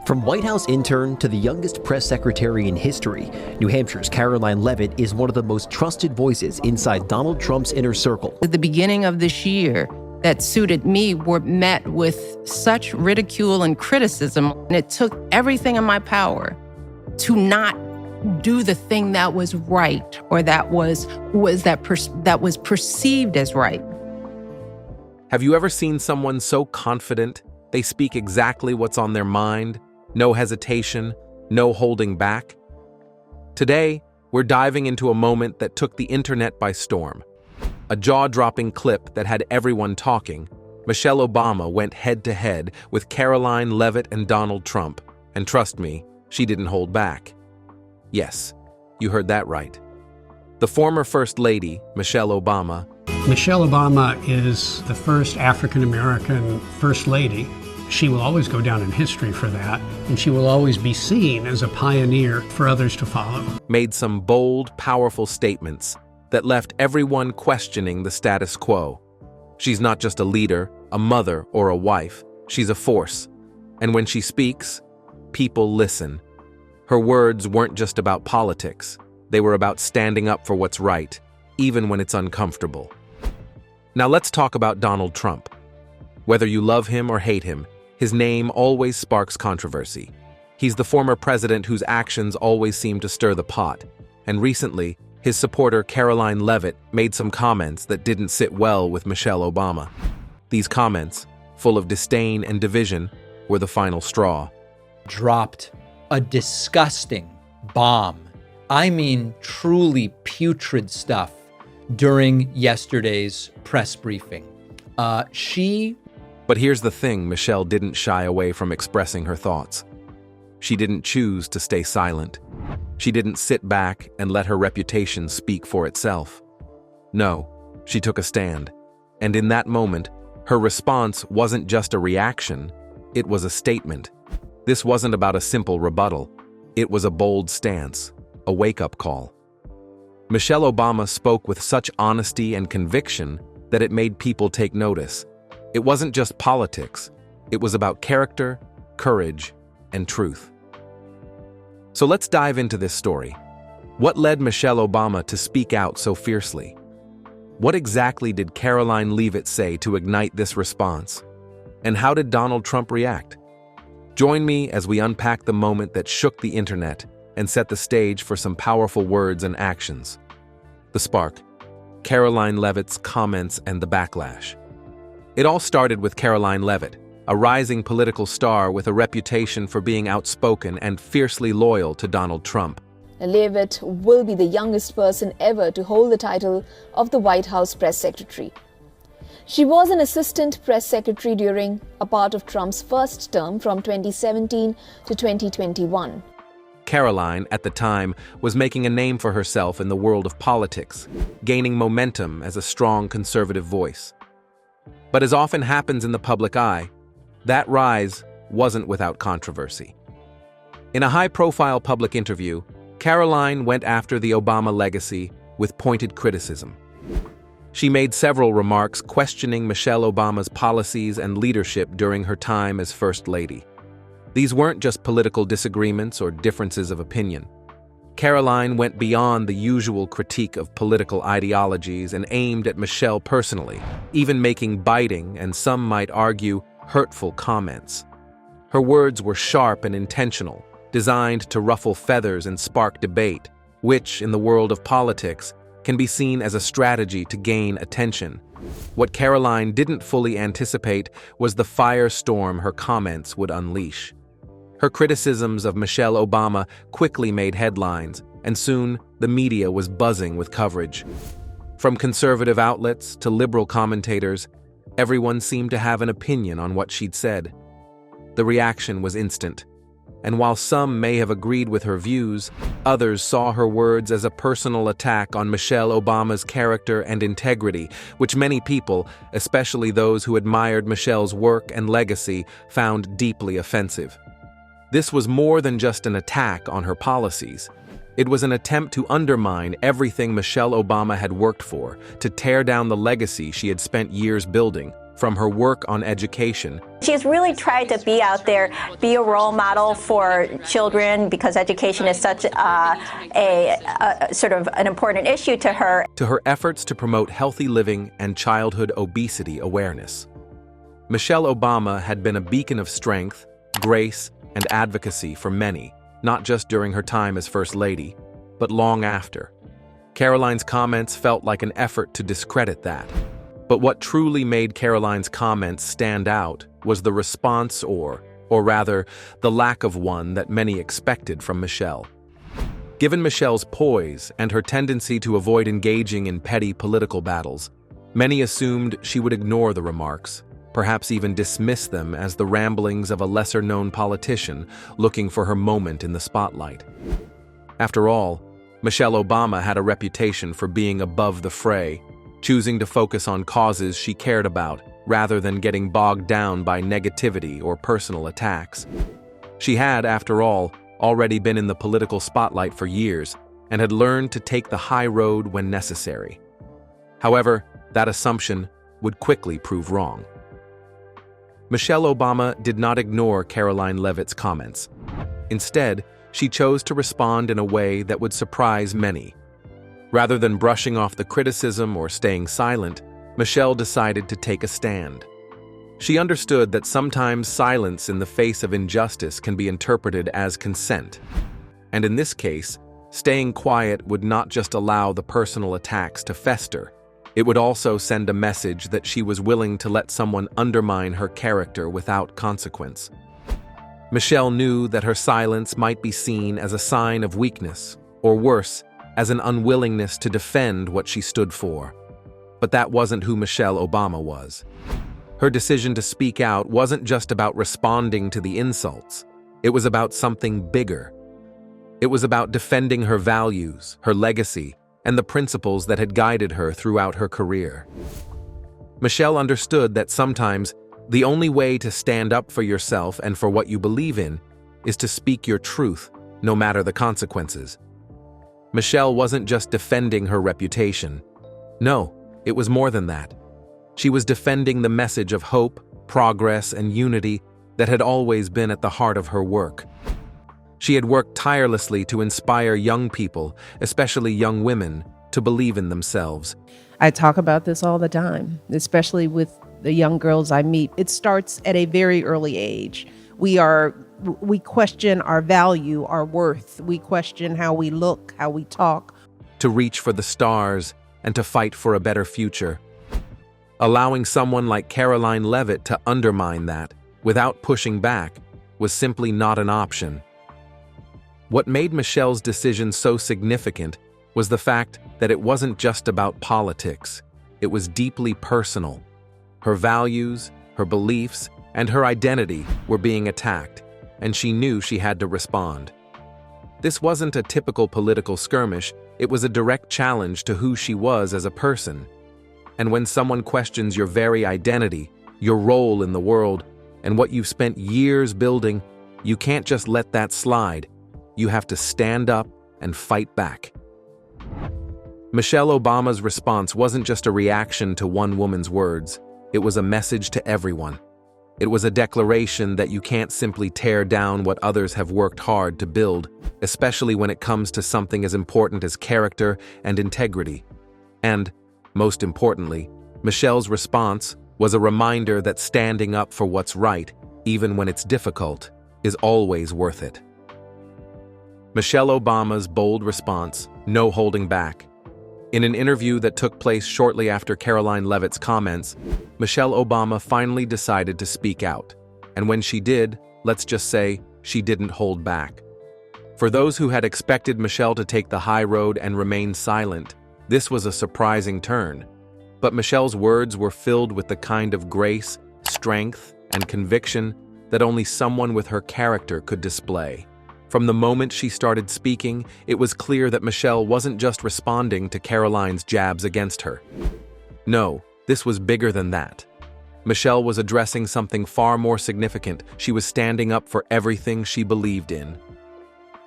From White House intern to the youngest press secretary in history, New Hampshire's Karoline Leavitt is one of the most trusted voices inside Donald Trump's inner circle. At the beginning of this year, that suited me were met with such ridicule and criticism, and it took everything in my power to not do the thing that was right or that was perceived as right. Have you ever seen someone so confident they speak exactly what's on their mind? No hesitation, no holding back? Today, we're diving into a moment that took the internet by storm. A jaw-dropping clip that had everyone talking. Michelle Obama went head-to-head with Karoline Leavitt and Donald Trump. And trust me, she didn't hold back. Yes, you heard that right. The former First Lady, Michelle Obama. Michelle Obama is the first African-American First Lady. She will always go down in history for that, and she will always be seen as a pioneer for others to follow. Made some bold, powerful statements that left everyone questioning the status quo. She's not just a leader, a mother, or a wife. She's a force. And when she speaks, people listen. Her words weren't just about politics. They were about standing up for what's right, even when it's uncomfortable. Now let's talk about Donald Trump. Whether you love him or hate him, his name always sparks controversy. He's the former president whose actions always seem to stir the pot. And recently, his supporter Karoline Leavitt made some comments that didn't sit well with Michelle Obama. These comments, full of disdain and division, were the final straw. Dropped a disgusting bomb. I mean, truly putrid stuff during yesterday's press briefing. But here's the thing, Michelle didn't shy away from expressing her thoughts. She didn't choose to stay silent. She didn't sit back and let her reputation speak for itself. No, she took a stand. And in that moment, her response wasn't just a reaction, it was a statement. This wasn't about a simple rebuttal. It was a bold stance, a wake-up call. Michelle Obama spoke with such honesty and conviction that it made people take notice. It wasn't just politics. It was about character, courage, and truth. So let's dive into this story. What led Michelle Obama to speak out so fiercely? What exactly did Karoline Leavitt say to ignite this response? And how did Donald Trump react? Join me as we unpack the moment that shook the internet and set the stage for some powerful words and actions. The spark, Karoline Leavitt's comments and the backlash. It all started with Karoline Leavitt, a rising political star with a reputation for being outspoken and fiercely loyal to Donald Trump. Leavitt will be the youngest person ever to hold the title of the White House press secretary. She was an assistant press secretary during a part of Trump's first term from 2017 to 2021. Karoline, at the time, was making a name for herself in the world of politics, gaining momentum as a strong conservative voice. But as often happens in the public eye, that rise wasn't without controversy. In a high-profile public interview, Karoline went after the Obama legacy with pointed criticism. She made several remarks questioning Michelle Obama's policies and leadership during her time as First Lady. These weren't just political disagreements or differences of opinion. Karoline went beyond the usual critique of political ideologies and aimed at Michelle personally, even making biting and some might argue hurtful comments. Her words were sharp and intentional, designed to ruffle feathers and spark debate, which, in the world of politics, can be seen as a strategy to gain attention. What Karoline didn't fully anticipate was the firestorm her comments would unleash. Her criticisms of Michelle Obama quickly made headlines, and soon the media was buzzing with coverage. From conservative outlets to liberal commentators, everyone seemed to have an opinion on what she'd said. The reaction was instant. And while some may have agreed with her views, others saw her words as a personal attack on Michelle Obama's character and integrity, which many people, especially those who admired Michelle's work and legacy, found deeply offensive. This was more than just an attack on her policies. It was an attempt to undermine everything Michelle Obama had worked for, to tear down the legacy she had spent years building. from her work on education. She's really tried to be out there, be a role model for children, because education is such a sort of an important issue to her. To her efforts to promote healthy living and childhood obesity awareness. Michelle Obama had been a beacon of strength, grace, and advocacy for many, not just during her time as First Lady, but long after. Karoline's comments felt like an effort to discredit that. But what truly made Karoline's comments stand out was the response or rather, the lack of one that many expected from Michelle. Given Michelle's poise and her tendency to avoid engaging in petty political battles, many assumed she would ignore the remarks, perhaps even dismiss them as the ramblings of a lesser-known politician looking for her moment in the spotlight. After all, Michelle Obama had a reputation for being above the fray, choosing to focus on causes she cared about rather than getting bogged down by negativity or personal attacks. She had, after all, already been in the political spotlight for years and had learned to take the high road when necessary. However, that assumption would quickly prove wrong. Michelle Obama did not ignore Karoline Leavitt's comments. Instead, she chose to respond in a way that would surprise many. Rather than brushing off the criticism or staying silent, Michelle decided to take a stand. She understood that sometimes silence in the face of injustice can be interpreted as consent. And in this case, staying quiet would not just allow the personal attacks to fester, it would also send a message that she was willing to let someone undermine her character without consequence. Michelle knew that her silence might be seen as a sign of weakness, or worse, as an unwillingness to defend what she stood for. But that wasn't who Michelle Obama was. Her decision to speak out wasn't just about responding to the insults. It was about something bigger. It was about defending her values, her legacy, and the principles that had guided her throughout her career. Michelle understood that sometimes the only way to stand up for yourself and for what you believe in is to speak your truth, no matter the consequences. Michelle wasn't just defending her reputation. No, it was more than that. She was defending the message of hope, progress, and unity that had always been at the heart of her work. She had worked tirelessly to inspire young people, especially young women, to believe in themselves. I talk about this all the time, especially with the young girls I meet. It starts at a very early age. We question our value, our worth. We question how we look, how we talk. To reach for the stars and to fight for a better future. Allowing someone like Karoline Leavitt to undermine that without pushing back was simply not an option. What made Michelle's decision so significant was the fact that it wasn't just about politics. It was deeply personal. Her values, her beliefs, and her identity were being attacked, and she knew she had to respond. This wasn't a typical political skirmish, it was a direct challenge to who she was as a person. And when someone questions your very identity, your role in the world, and what you've spent years building, you can't just let that slide. You have to stand up and fight back. Michelle Obama's response wasn't just a reaction to one woman's words, it was a message to everyone. It was a declaration that you can't simply tear down what others have worked hard to build, especially when it comes to something as important as character and integrity. And, most importantly, Michelle's response was a reminder that standing up for what's right, even when it's difficult, is always worth it. Michelle Obama's bold response, no holding back. In an interview that took place shortly after Karoline Leavitt's comments, Michelle Obama finally decided to speak out. And when she did, let's just say, she didn't hold back. For those who had expected Michelle to take the high road and remain silent, this was a surprising turn. But Michelle's words were filled with the kind of grace, strength, and conviction that only someone with her character could display. From the moment she started speaking, it was clear that Michelle wasn't just responding to Karoline's jabs against her. No, this was bigger than that. Michelle was addressing something far more significant. She was standing up for everything she believed in.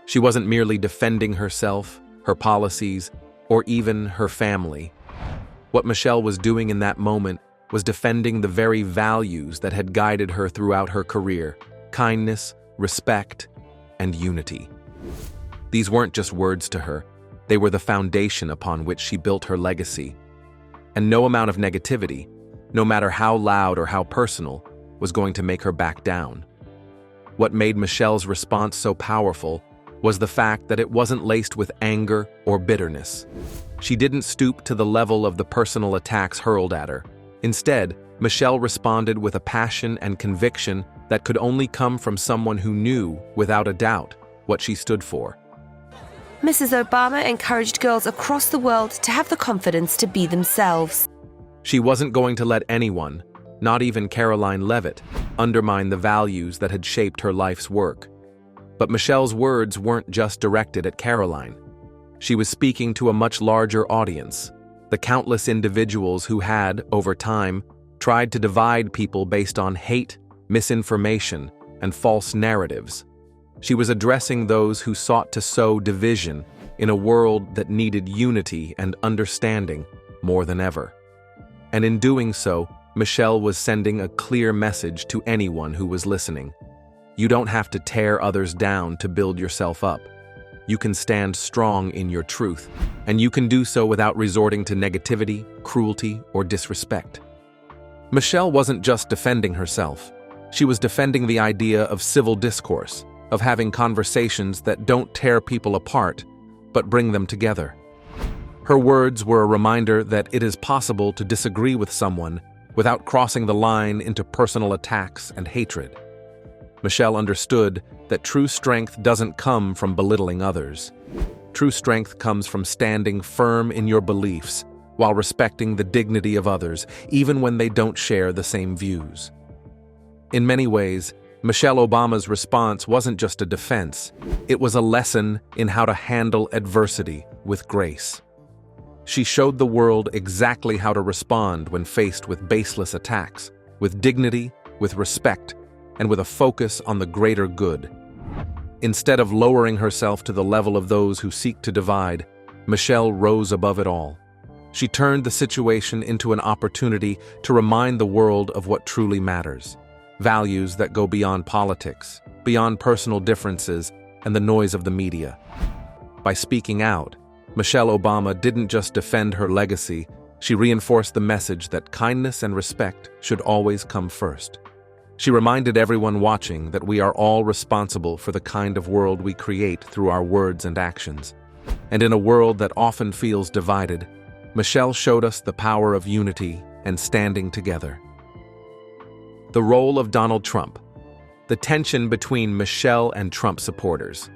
She wasn't merely defending herself, her policies, or even her family. What Michelle was doing in that moment was defending the very values that had guided her throughout her career: kindness, respect, and unity. These weren't just words to her, they were the foundation upon which she built her legacy. And no amount of negativity, no matter how loud or how personal, was going to make her back down. What made Michelle's response so powerful was the fact that it wasn't laced with anger or bitterness. She didn't stoop to the level of the personal attacks hurled at her. Instead, Michelle responded with a passion and conviction that could only come from someone who knew, without a doubt, what she stood for. Mrs. Obama encouraged girls across the world to have the confidence to be themselves. She wasn't going to let anyone, not even Karoline Leavitt, undermine the values that had shaped her life's work. But Michelle's words weren't just directed at Karoline. She was speaking to a much larger audience, the countless individuals who had, over time, tried to divide people based on hate, misinformation, and false narratives. She was addressing those who sought to sow division in a world that needed unity and understanding more than ever. And in doing so, Michelle was sending a clear message to anyone who was listening. You don't have to tear others down to build yourself up. You can stand strong in your truth, and you can do so without resorting to negativity, cruelty, or disrespect. Michelle wasn't just defending herself. She was defending the idea of civil discourse, of having conversations that don't tear people apart, but bring them together. Her words were a reminder that it is possible to disagree with someone without crossing the line into personal attacks and hatred. Michelle understood that true strength doesn't come from belittling others. True strength comes from standing firm in your beliefs while respecting the dignity of others, even when they don't share the same views. In many ways, Michelle Obama's response wasn't just a defense, it was a lesson in how to handle adversity with grace. She showed the world exactly how to respond when faced with baseless attacks, with dignity, with respect, and with a focus on the greater good. Instead of lowering herself to the level of those who seek to divide, Michelle rose above it all. She turned the situation into an opportunity to remind the world of what truly matters: values that go beyond politics, beyond personal differences, and the noise of the media. By speaking out, Michelle Obama didn't just defend her legacy, she reinforced the message that kindness and respect should always come first. She reminded everyone watching that we are all responsible for the kind of world we create through our words and actions. And in a world that often feels divided, Michelle showed us the power of unity and standing together. The role of Donald Trump. The tension between Michelle and Trump supporters.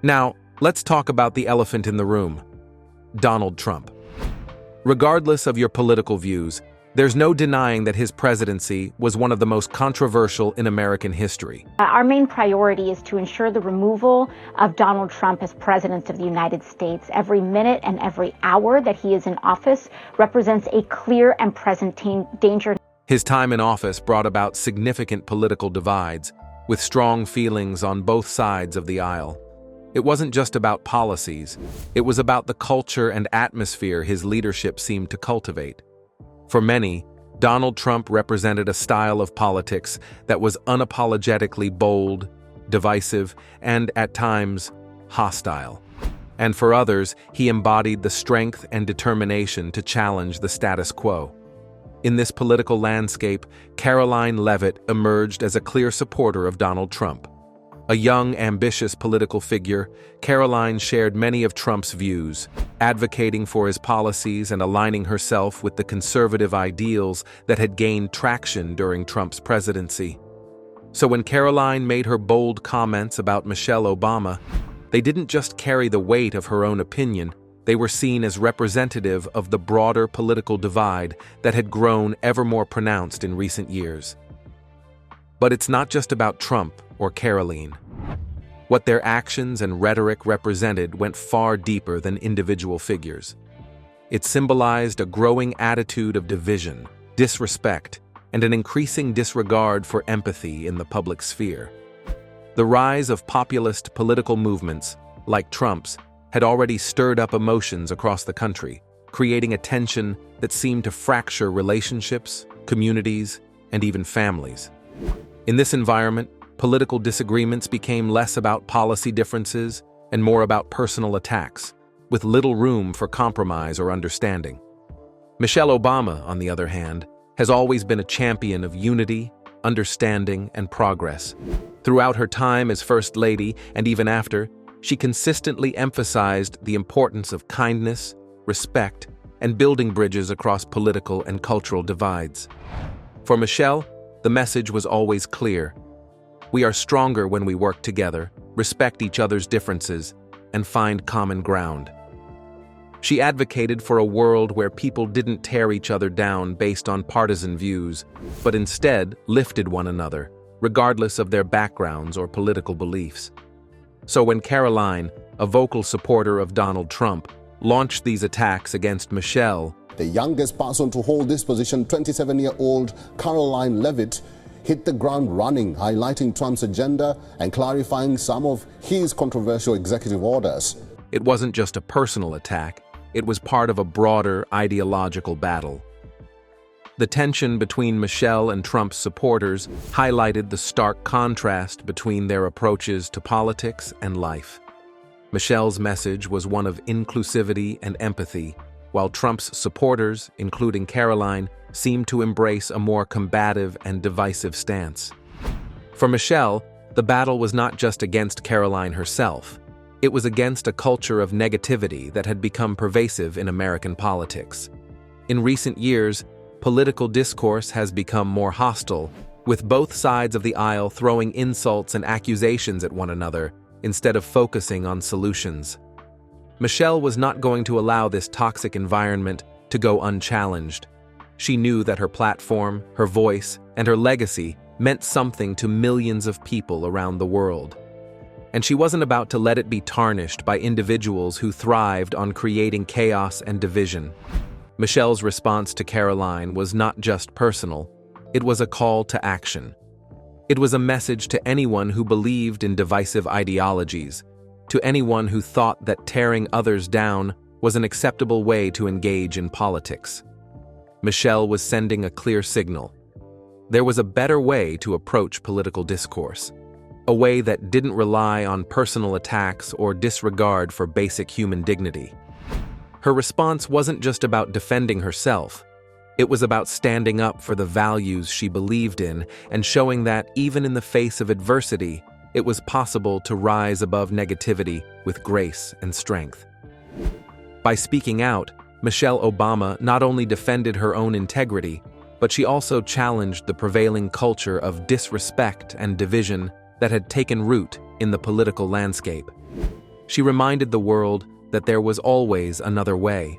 Now, let's talk about the elephant in the room: Donald Trump. Regardless of your political views, there's no denying that his presidency was one of the most controversial in American history. Our main priority is to ensure the removal of Donald Trump as president of the United States. Every minute and every hour that he is in office represents a clear and present danger. His time in office brought about significant political divides, with strong feelings on both sides of the aisle. It wasn't just about policies, it was about the culture and atmosphere his leadership seemed to cultivate. For many, Donald Trump represented a style of politics that was unapologetically bold, divisive, and, at times, hostile. And for others, he embodied the strength and determination to challenge the status quo. In this political landscape, Karoline Leavitt emerged as a clear supporter of Donald Trump. A young, ambitious political figure, Karoline shared many of Trump's views, advocating for his policies and aligning herself with the conservative ideals that had gained traction during Trump's presidency. So when Karoline made her bold comments about Michelle Obama, they didn't just carry the weight of her own opinion, they were seen as representative of the broader political divide that had grown ever more pronounced in recent years. But it's not just about Trump or Karoline. What their actions and rhetoric represented went far deeper than individual figures. It symbolized a growing attitude of division, disrespect, and an increasing disregard for empathy in the public sphere. The rise of populist political movements, like Trump's, had already stirred up emotions across the country, creating a tension that seemed to fracture relationships communities, and even families. In this environment, political disagreements became less about policy differences and more about personal attacks, with little room for compromise or understanding. Michelle Obama, on the other hand, has always been a champion of unity, understanding, and progress. Throughout her time as First Lady and even after, she consistently emphasized the importance of kindness, respect, and building bridges across political and cultural divides. For Michelle, the message was always clear. We are stronger when we work together, respect each other's differences, and find common ground. She advocated for a world where people didn't tear each other down based on partisan views, but instead lifted one another, regardless of their backgrounds or political beliefs. So when Karoline, a vocal supporter of Donald Trump, launched these attacks against Michelle, the youngest person to hold this position, 27-year-old Karoline Leavitt, hit the ground running, highlighting Trump's agenda and clarifying some of his controversial executive orders. it wasn't just a personal attack, it was part of a broader ideological battle. The tension between Michelle and Trump's supporters highlighted the stark contrast between their approaches to politics and life. Michelle's message was one of inclusivity and empathy, while Trump's supporters, including Karoline, seemed to embrace a more combative and divisive stance. For Michelle, the battle was not just against Karoline herself. It was against a culture of negativity that had become pervasive in American politics. In recent years, political discourse has become more hostile, with both sides of the aisle throwing insults and accusations at one another instead of focusing on solutions. Michelle was not going to allow this toxic environment to go unchallenged. She knew that her platform, her voice, and her legacy meant something to millions of people around the world. And she wasn't about to let it be tarnished by individuals who thrived on creating chaos and division. Michelle's response to Karoline was not just personal, it was a call to action. It was a message to anyone who believed in divisive ideologies, to anyone who thought that tearing others down was an acceptable way to engage in politics. Michelle was sending a clear signal. There was a better way to approach political discourse, a way that didn't rely on personal attacks or disregard for basic human dignity. Her response wasn't just about defending herself. It was about standing up for the values she believed in and showing that, even in the face of adversity, it was possible to rise above negativity with grace and strength. By speaking out, Michelle Obama not only defended her own integrity, but she also challenged the prevailing culture of disrespect and division that had taken root in the political landscape. She reminded the world that there was always another way,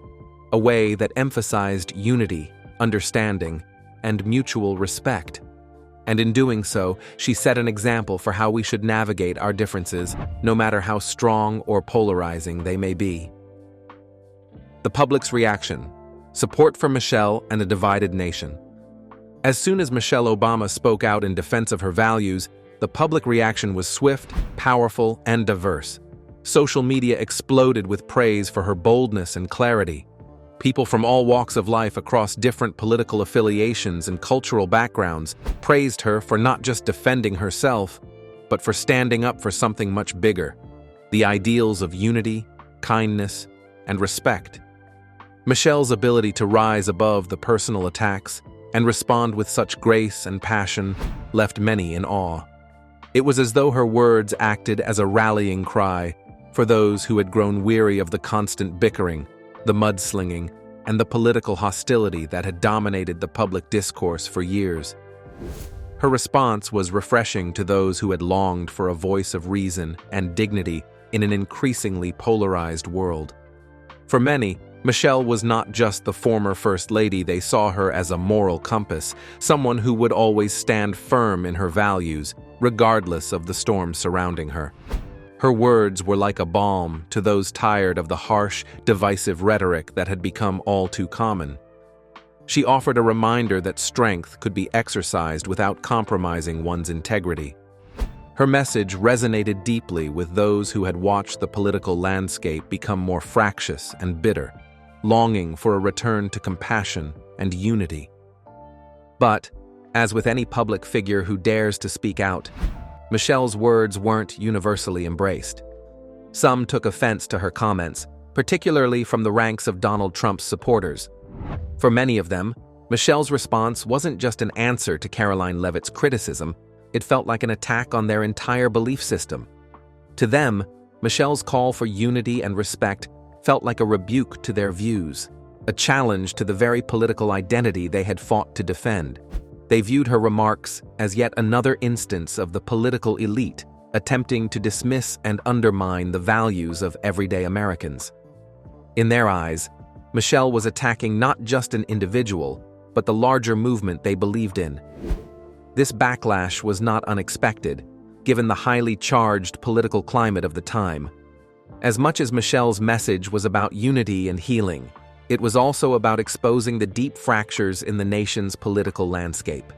a way that emphasized unity, understanding, and mutual respect. And in doing so, she set an example for how we should navigate our differences, no matter how strong or polarizing they may be. The public's reaction: support for Michelle and a divided nation. As soon as Michelle Obama spoke out in defense of her values, the public reaction was swift, powerful, and diverse. Social media exploded with praise for her boldness and clarity. People from all walks of life across different political affiliations and cultural backgrounds praised her for not just defending herself, but for standing up for something much bigger: the ideals of unity, kindness, and respect. Michelle's ability to rise above the personal attacks and respond with such grace and passion left many in awe. It was as though her words acted as a rallying cry for those who had grown weary of the constant bickering, the mudslinging, and the political hostility that had dominated the public discourse for years. Her response was refreshing to those who had longed for a voice of reason and dignity in an increasingly polarized world. For many, Michelle was not just the former First Lady. They saw her as a moral compass, someone who would always stand firm in her values, regardless of the storm surrounding her. Her words were like a balm to those tired of the harsh, divisive rhetoric that had become all too common. She offered a reminder that strength could be exercised without compromising one's integrity. Her message resonated deeply with those who had watched the political landscape become more fractious and bitter, longing for a return to compassion and unity. But, as with any public figure who dares to speak out, Michelle's words weren't universally embraced. Some took offense to her comments, particularly from the ranks of Donald Trump's supporters. For many of them, Michelle's response wasn't just an answer to Karoline Leavitt's criticism, it felt like an attack on their entire belief system. To them, Michelle's call for unity and respect felt like a rebuke to their views, a challenge to the very political identity they had fought to defend. They viewed her remarks as yet another instance of the political elite attempting to dismiss and undermine the values of everyday Americans. In their eyes, Michelle was attacking not just an individual, but the larger movement they believed in. This backlash was not unexpected, given the highly charged political climate of the time. As much as Michelle's message was about unity and healing, it was also about exposing the deep fractures in the nation's political landscape.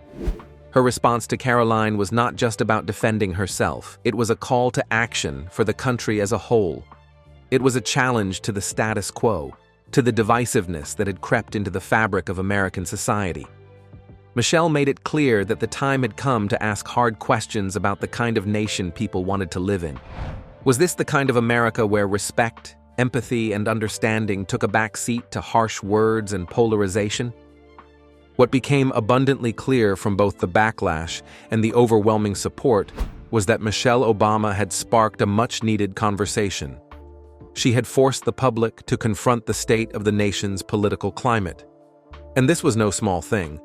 Her response to Karoline was not just about defending herself, it was a call to action for the country as a whole. It was a challenge to the status quo, to the divisiveness that had crept into the fabric of American society. Michelle made it clear that the time had come to ask hard questions about the kind of nation people wanted to live in. Was this the kind of America where respect, empathy, and understanding took a back seat to harsh words and polarization? What became abundantly clear from both the backlash and the overwhelming support was that Michelle Obama had sparked a much-needed conversation. She had forced the public to confront the state of the nation's political climate. And this was no small thing.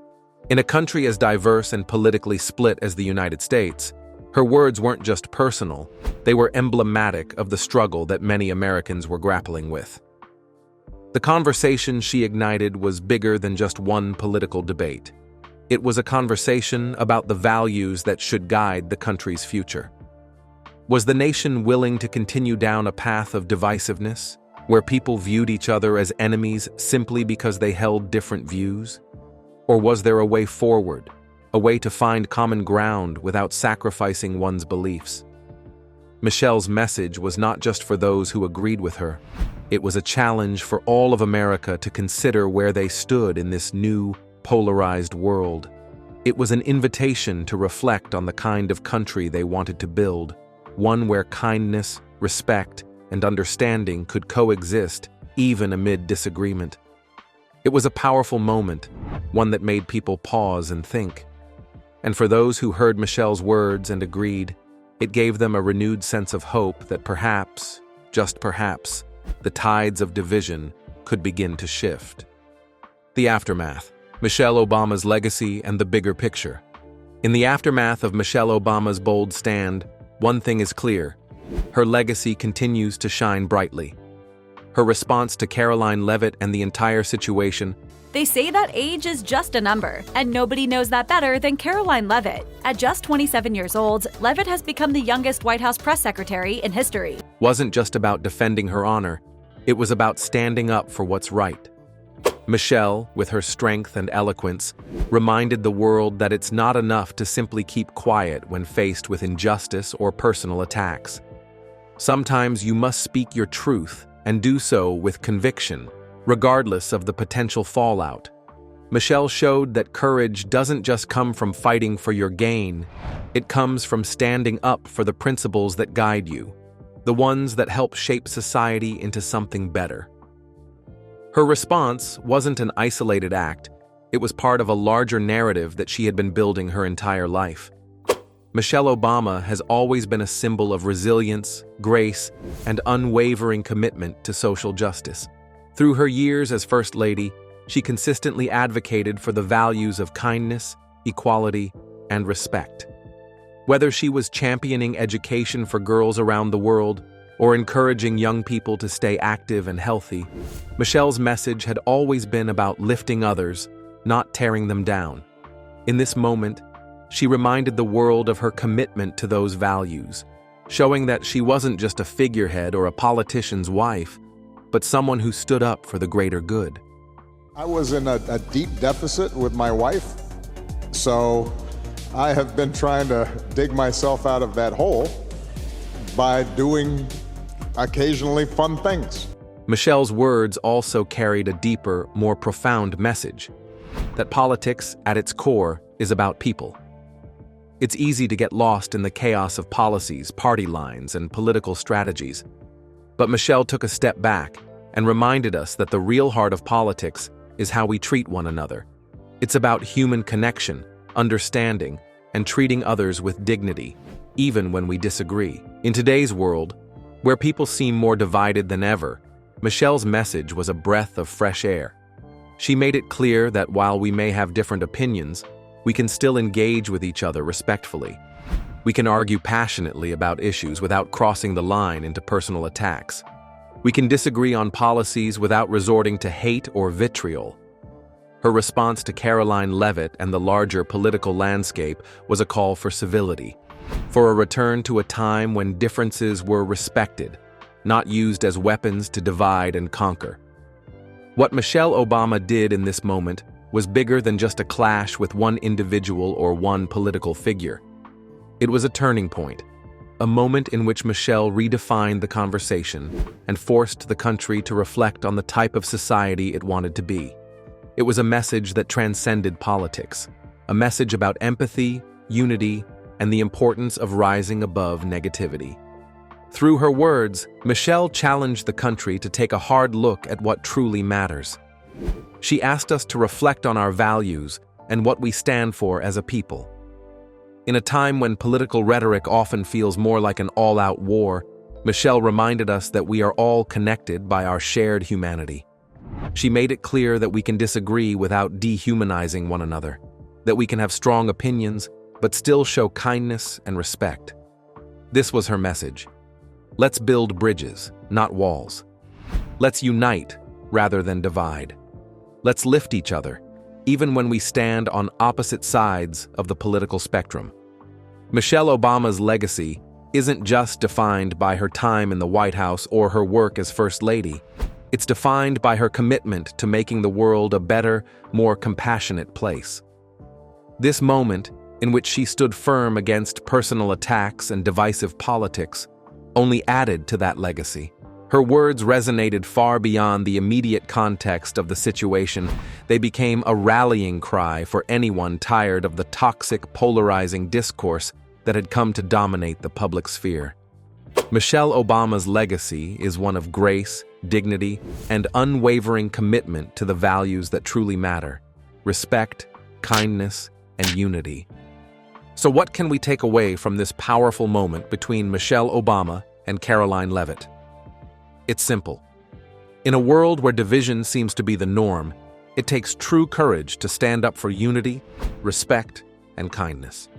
In a country as diverse and politically split as the United States, her words weren't just personal, they were emblematic of the struggle that many Americans were grappling with. The conversation she ignited was bigger than just one political debate. It was a conversation about the values that should guide the country's future. Was the nation willing to continue down a path of divisiveness, where people viewed each other as enemies simply because they held different views? Or was there a way forward, a way to find common ground without sacrificing one's beliefs? Michelle's message was not just for those who agreed with her. It was a challenge for all of America to consider where they stood in this new, polarized world. It was an invitation to reflect on the kind of country they wanted to build, one where kindness, respect, and understanding could coexist even amid disagreement. It was a powerful moment, one that made people pause and think. And for those who heard Michelle's words and agreed, it gave them a renewed sense of hope that perhaps, just perhaps, the tides of division could begin to shift. The aftermath, Michelle Obama's legacy and the bigger picture. In the aftermath of Michelle Obama's bold stand, one thing is clear: her legacy continues to shine brightly. Her response to Karoline Leavitt and the entire situation. They say that age is just a number, and nobody knows that better than Karoline Leavitt. At just 27 years old, Leavitt has become the youngest White House press secretary in history. Wasn't just about defending her honor, it was about standing up for what's right. Michelle, with her strength and eloquence, reminded the world that it's not enough to simply keep quiet when faced with injustice or personal attacks. Sometimes you must speak your truth and do so with conviction, regardless of the potential fallout. Michelle showed that courage doesn't just come from fighting for your gain, it comes from standing up for the principles that guide you, the ones that help shape society into something better. Her response wasn't an isolated act, it was part of a larger narrative that she had been building her entire life. Michelle Obama has always been a symbol of resilience, grace, and unwavering commitment to social justice. Through her years as First Lady, she consistently advocated for the values of kindness, equality, and respect. Whether she was championing education for girls around the world or encouraging young people to stay active and healthy, Michelle's message had always been about lifting others, not tearing them down. In this moment, she reminded the world of her commitment to those values, showing that she wasn't just a figurehead or a politician's wife, but someone who stood up for the greater good. I was in a deep deficit with my wife, so I have been trying to dig myself out of that hole by doing occasionally fun things. Michelle's words also carried a deeper, more profound message. that politics, at its core, is about people. It's easy to get lost in the chaos of policies, party lines, and political strategies. But Michelle took a step back and reminded us that the real heart of politics is how we treat one another. It's about human connection, understanding, and treating others with dignity, even when we disagree. In today's world, where people seem more divided than ever, Michelle's message was a breath of fresh air. She made it clear that while we may have different opinions, we can still engage with each other respectfully. We can argue passionately about issues without crossing the line into personal attacks. We can disagree on policies without resorting to hate or vitriol. Her response to Karoline Leavitt and the larger political landscape was a call for civility, for a return to a time when differences were respected, not used as weapons to divide and conquer. What Michelle Obama did in this moment was bigger than just a clash with one individual or one political figure. It was a turning point, a moment in which Michelle redefined the conversation and forced the country to reflect on the type of society it wanted to be. It was a message that transcended politics, a message about empathy, unity, and the importance of rising above negativity. Through her words, Michelle challenged the country to take a hard look at what truly matters. She asked us to reflect on our values and what we stand for as a people. In a time when political rhetoric often feels more like an all-out war, Michelle reminded us that we are all connected by our shared humanity. She made it clear that we can disagree without dehumanizing one another, that we can have strong opinions but still show kindness and respect. This was her message. Let's build bridges, not walls. Let's unite rather than divide. Let's lift each other, even when we stand on opposite sides of the political spectrum. Michelle Obama's legacy isn't just defined by her time in the White House or her work as First Lady. It's defined by her commitment to making the world a better, more compassionate place. This moment, in which she stood firm against personal attacks and divisive politics, only added to that legacy. Her words resonated far beyond the immediate context of the situation. They became a rallying cry for anyone tired of the toxic, polarizing discourse that had come to dominate the public sphere. Michelle Obama's legacy is one of grace, dignity, and unwavering commitment to the values that truly matter: respect, kindness, and unity. So what can we take away from this powerful moment between Michelle Obama and Karoline Leavitt? It's simple. In a world where division seems to be the norm, it takes true courage to stand up for unity, respect, and kindness.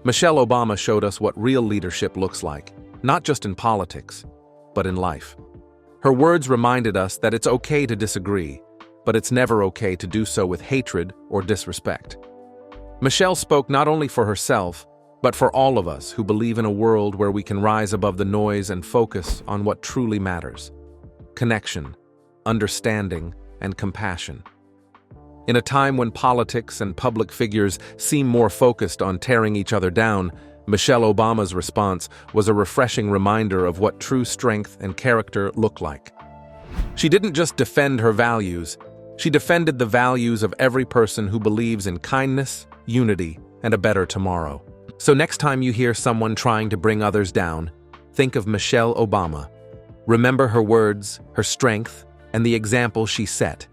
Michelle Obama showed us what real leadership looks like, not just in politics, but in life. Her words reminded us that it's okay to disagree, but it's never okay to do so with hatred or disrespect. Michelle spoke not only for herself, but for all of us who believe in a world where we can rise above the noise and focus on what truly matters: connection, understanding, and compassion. In a time when politics and public figures seem more focused on tearing each other down, Michelle Obama's response was a refreshing reminder of what true strength and character look like. She didn't just defend her values, she defended the values of every person who believes in kindness, unity, and a better tomorrow. So next time you hear someone trying to bring others down, think of Michelle Obama. Remember her words, her strength, and the example she set.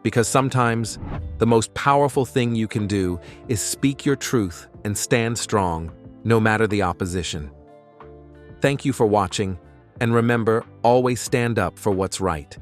Because sometimes, the most powerful thing you can do is speak your truth and stand strong, no matter the opposition. Thank you for watching, and remember, always stand up for what's right.